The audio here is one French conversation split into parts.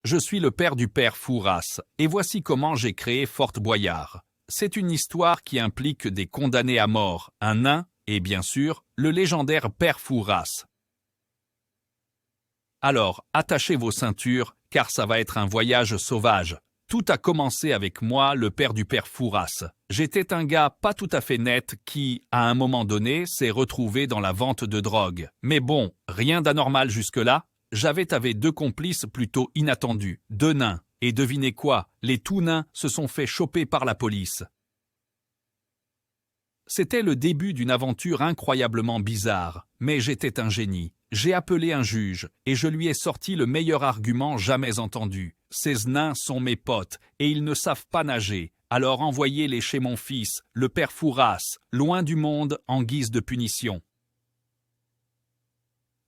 Je suis le père du père Fouras, et voici comment j'ai créé Fort Boyard. C'est une histoire qui implique des condamnés à mort, un nain, et bien sûr, le légendaire père Fouras. Alors, attachez vos ceintures, car ça va être un voyage sauvage. Tout a commencé avec moi, le père du père Fouras. J'étais un gars pas tout à fait net qui, à un moment donné, s'est retrouvé dans la vente de drogue. Mais bon, rien d'anormal jusque-là. J'avais deux complices plutôt inattendus, deux nains. Et devinez quoi, les tout nains se sont fait choper par la police. C'était le début d'une aventure incroyablement bizarre, mais j'étais un génie. J'ai appelé un juge, et je lui ai sorti le meilleur argument jamais entendu. Ces nains sont mes potes, et ils ne savent pas nager. Alors envoyez-les chez mon fils, le père Fouras, loin du monde, en guise de punition.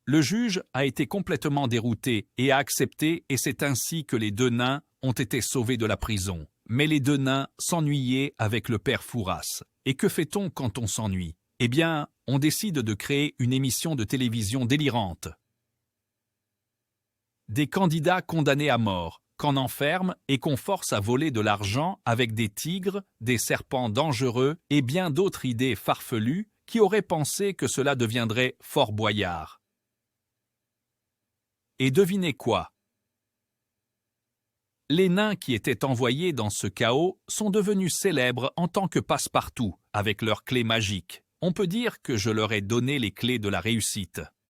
Le juge a été complètement dérouté et a accepté, et c'est ainsi que les deux nains ont été sauvés de la prison. Mais les deux nains s'ennuyaient avec le père Fouras. Et que fait-on quand on s'ennuie? Eh bien, on décide de créer une émission de télévision délirante. Des candidats condamnés à mort, qu'on enferme et qu'on force à voler de l'argent avec des tigres, des serpents dangereux et bien d'autres idées farfelues qui auraient pensé que cela deviendrait Fort Boyard. Et devinez quoi? Les nains qui étaient envoyés dans ce chaos sont devenus célèbres en tant que passe-partout, avec leurs clés magiques. On peut dire que je leur ai donné les clés de la réussite.